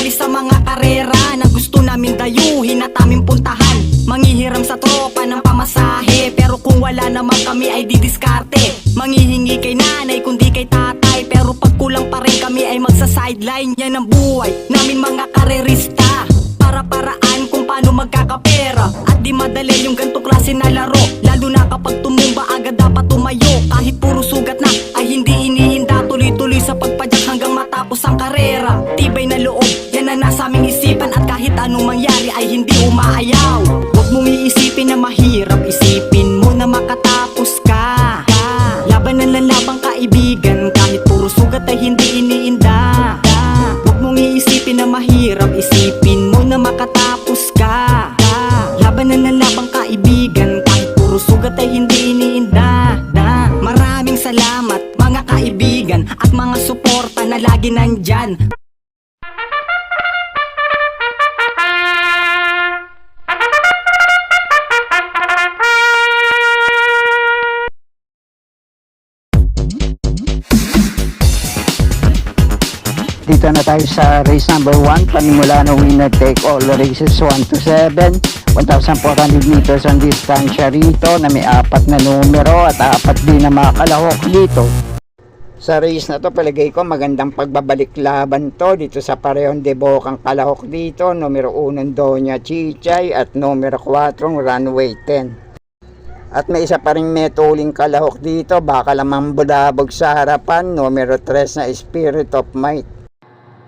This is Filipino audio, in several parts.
Sumali sa mga karera na gusto namin dayuhin at aming puntahan. Manghihiram sa tropa ng pamasahe, pero kung wala naman kami ay didiskarte. Manghihingi kay nanay kundi kay tatay, pero pag kulang pa rin kami ay magsa-sideline. Yan ang buhay namin mga karerista, para-paraan kung paano magkakapera. At di madali yung ganto klase na laro, lalo na kapag tumumba agad dapat tumayo. Kahit puro sugat na ay hindi inihinda, tuloy-tuloy sa pagpadyak hanggang matapos ang karera. Tibay na loob, yan ang nasa aming isipan, at kahit anong mangyari ay hindi umaayaw. Huwag mong iisipin na mahirap, isipin mo na makatapos ka. Laban ng lalabang kaibigan, kahit puro sugat ay hindi iniinda. Huwag mong iisipin na mahirap, isipin mo na makatapos ka. Laban ng lalabang kaibigan, kahit puro sugat ay hindi iniinda. Maraming salamat mga kaibigan at mga suporta na lagi nandyan. Dito na tayo sa race number 1, panimula ng winner take all races 1 to 7, 1,400 meters ang distansya rito na may 4 na numero at 4 din na mga kalahok dito. Sa race na to, palagay ko magandang pagbabalik laban to dito sa parehong debokang kalahok dito, numero 1 Doña Chichay at numero 4 Runway 10. At may isa pa ring metuling kalahok dito, baka lamang budabog sa harapan, numero 3 na Spirit of Might.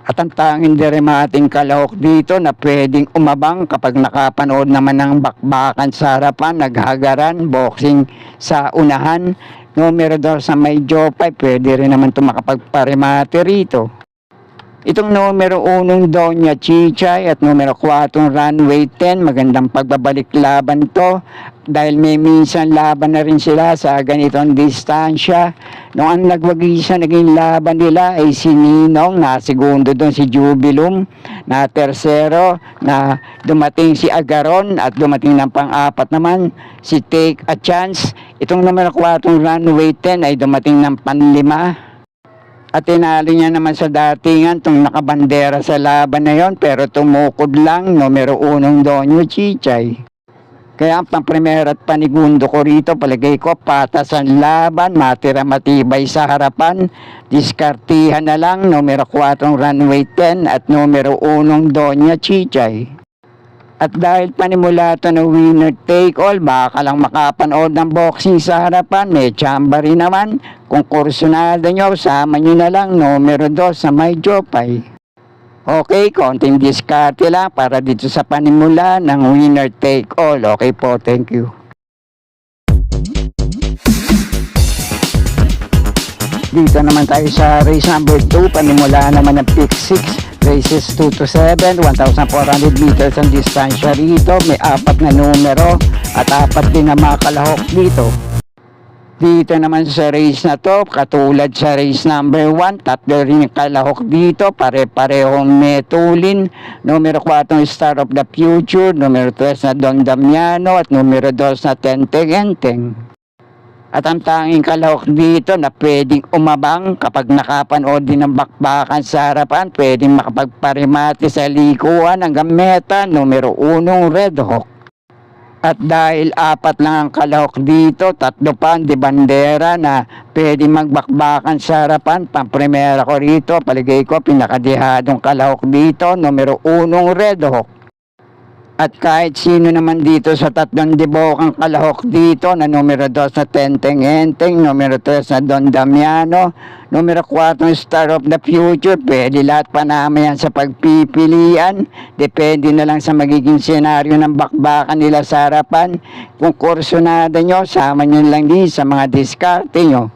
At ang tanging deremating kalahok dito na pwedeng umabang kapag nakapanood naman ng bakbakan sa harapan, naghagaran, boxing sa unahan, numero 2 sa may Jopay, pwede rin naman ito makapagparemate rito. Itong numero 1 Doña Chichay at numero 4 Runway 10, magandang pagbabalik laban to dahil may minsan laban na rin sila sa ganitong distansya. Noong ang nagwagisa naging laban nila ay si Ninong, na segundo doon si Jubilum, na tersero, na dumating si Agaron, at dumating ng pang-4 naman si Take a Chance. Itong numero 4 Runway 10 ay dumating ng pan-5. At tinalo niya naman sa datingan itong nakabandera sa laban na yon, pero tumukod lang numero 1 Doña Chichay. Kaya ang pang-primera at panigundo ko rito, palagay ko patas ang laban, matira matibay sa harapan. Diskartihan na lang numero 4 Runway 10 at numero 1 Doña Chichay. At dahil panimula ito na winner take all, baka lang makapanood ng boxing sa harapan, may tsamba rin naman. Kung kursunada nyo, sama nyo na lang numero 2 sa may Jopay. Okay, konting diskarte lang para dito sa panimula ng winner take all. Okay po, thank you. Dito naman tayo sa race number 2, panimula naman ng pick 6. Races 2 to 7, 1,400 meters ang distansya rito. May 4 na numero at 4 din na mga kalahok dito. Dito naman sa race na to, katulad sa race number 1, 3 rin yung kalahok dito, pare-parehong metulin. Numero 4 Star of the Future, numero 3 na Don Damiano at numero 2 na Tenteng Enteng. At ang tanging kalahok dito na pwedeng umabang kapag nakapanood din ng bakbakan sa harapan, pwedeng makapagparemate sa likuan hanggang meta, numero 1 Red Hawk. At dahil 4 lang ang kalahok dito, 3 pa di bandera na pwedeng magbakbakan sa harapan, pang-primera ko rito, paligay ko pinakadihadong kalahok dito, numero 1 Red Hawk. At kahit sino naman dito sa 3 debokang kalahok dito na numero 2 na Tenteng Enteng, numero 3 na Don Damiano, numero 4 Star of the Future, pwede lahat pa naman yan sa pagpipilian. Depende na lang sa magiging senaryo ng bakbakan nila sa harapan. Kung kursunada nyo, sama nyo lang din sa mga diskarte nyo.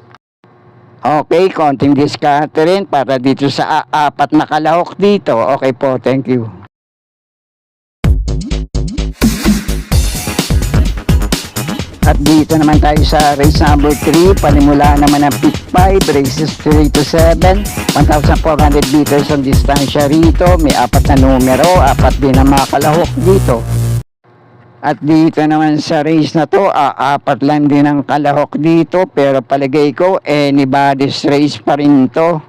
Okay, konting diskarte rin para dito sa 4 na kalahok dito. Okay po, thank you. At dito naman tayo sa race number 3, panimula naman ng pick 5, races 3 to 7, 1,400 meters ang distansya rito, may 4 na numero, 4 din ang mga kalahok dito. At dito naman sa race na to, 4 lang din ang kalahok dito, pero palagay ko anybody's race pa rin to.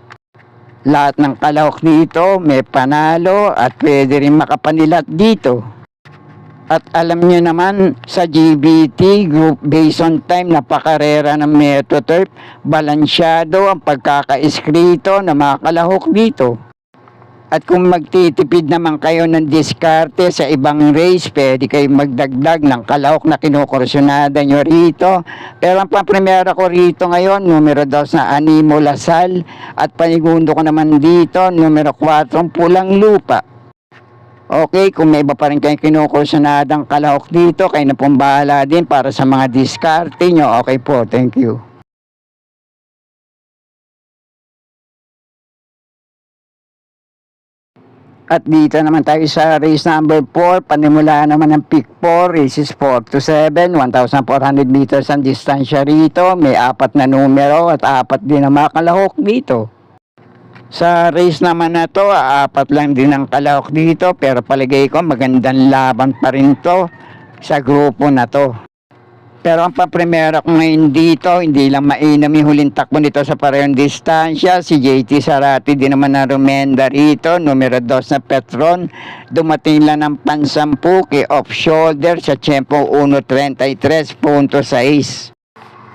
Lahat ng kalahok dito may panalo at pwede rin makapanilat dito. At alam nyo naman sa GBT, Group Based on Time, napakarera ng MetroTurf, balansyado ang pagkakaiskrito ng mga kalahok dito. At kung magtitipid naman kayo ng diskarte sa ibang race, pwede kayong magdagdag ng kalahok na kinukursyonada nyo rito. Pero ang pampremera ko rito ngayon, numero 2 na Animo Lasal. At panigundo ko naman dito, numero 4, Pulang Lupa. Okay, kung may iba pa rin kayong kinukursyonadang kalahok dito, kayo na pong bahala din para sa mga diskarte nyo. Okay po, thank you. At dito naman tayo sa race number 4, panimula naman ng pick 4, races 4 to 7, 1,400 meters ang distansya rito, may 4 na numero at 4 din na mga kalahok dito. Sa race naman na to, 4 lang din ang kalahok dito, pero palagay ko magandang laban pa rin to sa grupo na to. Pero ang papremera ko ngayon dito, hindi lang mainam yung huling takbo nito sa parehong distansya. Si JT Sarati din naman na rumenda rito, numero 2 na Petron. Dumating lang ng pansampu kay off-shoulder sa tempo 1.33.6.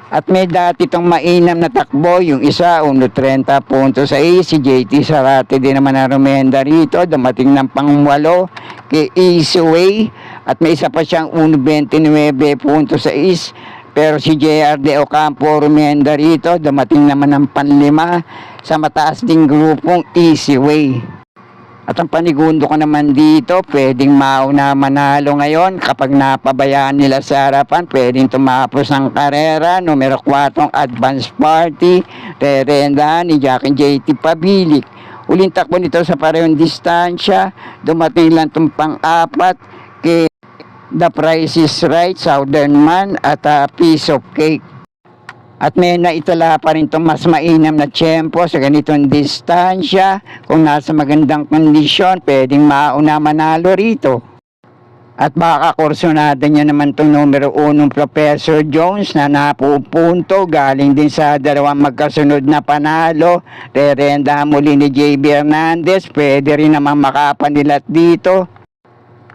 At may dati itong mainam na takbo, yung isa 1.30.6, si JT Sarati din naman na rumenda rito, dumating ng pang-8 kay Easy Way. At may isa pa siyang 1.29.6, pero si JRD Ocampo rumenda rito, dumating naman ng pan-5 sa mataas ding grupong Easy Way. At ang panigundo ko naman dito, pwedeng mauna manalo ngayon kapag napabayaan nila sa harapan, pwedeng tumapos ang karera, numero 4 Advance Party, rerendahan ni Jackie JT Pabilik. Uling takbo nito sa parehong distansya, dumating lang itong pang-4 kay The Price is Right, Southern Man at Piece of Cake. At may naitala pa rin itong mas mainam na tiyempo sa ganitong distansya. Kung nasa magandang kondisyon, pwedeng mauna manalo rito. At baka kursunada niya naman itong numero 1 Professor Jones na napupunto galing din sa dalawang magkasunod na panalo. Rerenda muli ni JB Hernandez, pwede rin naman makapanilat dito.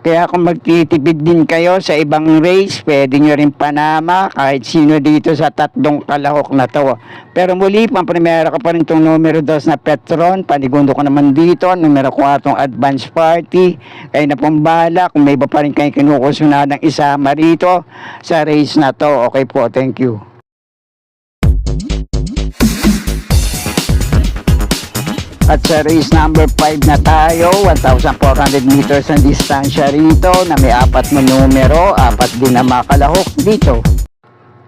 Kaya kung magtitipid din kayo sa ibang race, pwede nyo rin panama kahit sino dito sa 3 kalahok na to. Pero muli, pampremera ko pa rin itong numero 2 na Petron. Panigundo ko naman dito, numero 4 Advance Party. Kayo na pong bahala kung may iba pa rin kayong kinukusunadang isama rito sa race na to. Okay po, thank you. At sa race number 5 na tayo, 1,400 meters ang distansya rito na may 4 na numero, 4 din na mga kalahok dito.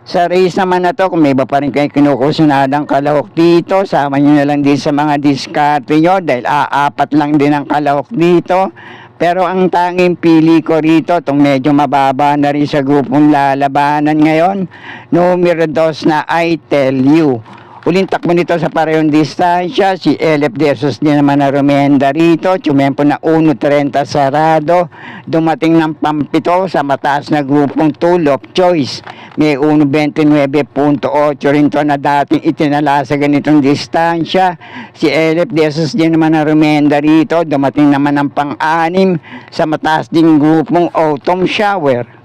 Sa race naman na to, kung may iba pa rin kayong kinukusunadang kalahok dito, sama nyo na lang din sa mga diskarte nyo dahil 4 lang din ang kalahok dito. Pero ang tanging pili ko rito, itong medyo mababa na rin sa grupong lalabanan ngayon, numero 2 na I Tell You. Uling takbo nito sa parehong distansya, si Elef Desos din naman na rumenda rito, tumempo na 1.30 sarado, dumating ng pang-7 sa mataas na grupong Tool of Choice. May 1.29.8 rin to na dating itinala sa ganitong distansya. Si Elef Desos din naman na rumenda rito, dumating naman ng pang-6 sa mataas ding grupong Autumn Shower.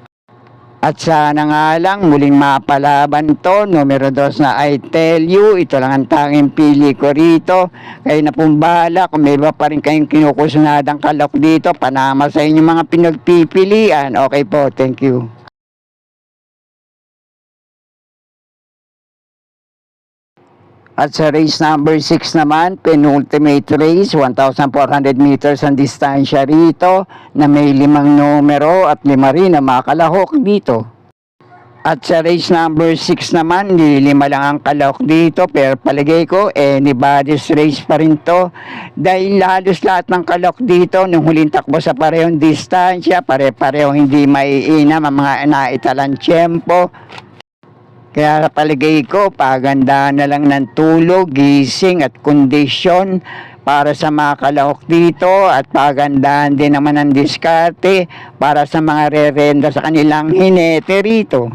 At sana nga lang muling mapalaban to, numero 2 na I Tell You. Ito lang ang tanging pili ko rito. Kayo na pong bahala kung may iba pa rin kayong kinukusunadang kalahok dito, panama sa inyong mga pinagpipilian. Okay po, thank you. At sa race number 6 naman, penultimate race, 1,400 meters ang distansya rito na may 5 numero at 5 rin na mga kalahok dito. At sa race number 6 naman, 5 lang ang kalahok dito, pero palagay ko, anybody's race pa rin to. Dahil halos lahat ng kalahok dito, nung huling takbo sa parehong distansya, pare-pareho hindi maiinam ang mga naitalang tiyempo. Kaya palagay ko, pagandaan na lang ng tulog, gising at kondisyon para sa mga kalahok dito at pagandaan din naman ng diskarte para sa mga rerenda sa kanilang hinete rito.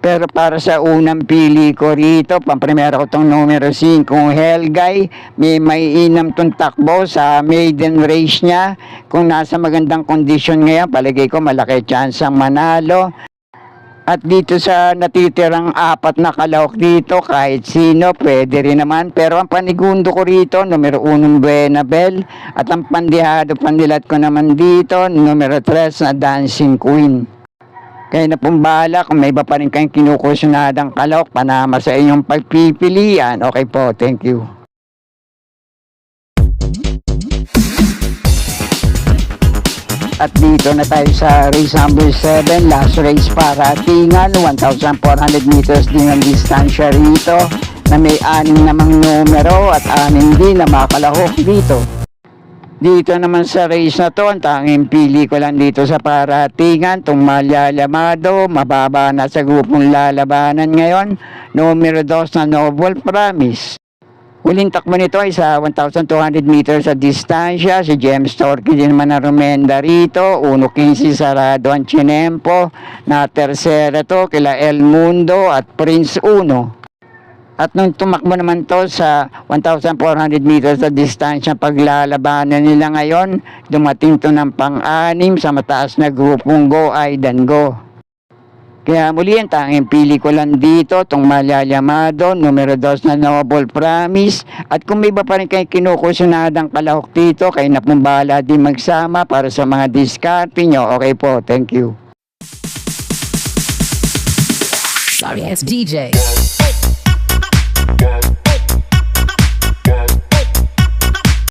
Pero para sa unang pili ko rito, pamprimera ko tong numero 5, Helgay. May inam tong takbo sa maiden race niya. Kung nasa magandang kondisyon ngayon, palagay ko malaki chance ang manalo. At dito sa natitirang 4 na kalahok dito, kahit sino, pwede rin naman. Pero ang panigundo ko rito, numero 1, Buenabel. At ang pandihado, pandilat ko naman dito, numero 3 na Dancing Queen. Kaya na pong bahala, kung may iba pa rin kayong kinukusunadang kalahok, panama sa inyong pagpipilian. Okay po, thank you. At dito na tayo sa race number 7, last race para Tingan, 1,400 meters din ang distansya rito, na may 6 namang numero at 6 din na makalahok dito. Dito naman sa race na to, ang tanging pili ko lang dito sa paratingan, itong Malyalamado, mababa na sa grupong lalabanan ngayon, numero 2 na Noble Promise. Huling takbo nito ay sa 1,200 meters sa distansya. Si James Torquay din naman na rumenda rito. 1.15 sarado ang Chinempo. Na tersera to kila El Mundo at Prince Uno. At nung tumakbo naman to sa 1,400 meters sa distansya paglalabanan nila ngayon, dumating to ng pang-6 sa mataas na grupong Go Aidan Go. Kaya muli ang tanging pili ko lang dito, itong Malyalamado, numero 2 na Noble Promise. At kung may iba pa rin kayo kinukusunadang kalahok dito, kayo na pong bahala din magsama para sa mga diskarte nyo. Okay po, thank you. Sorry, it's DJ.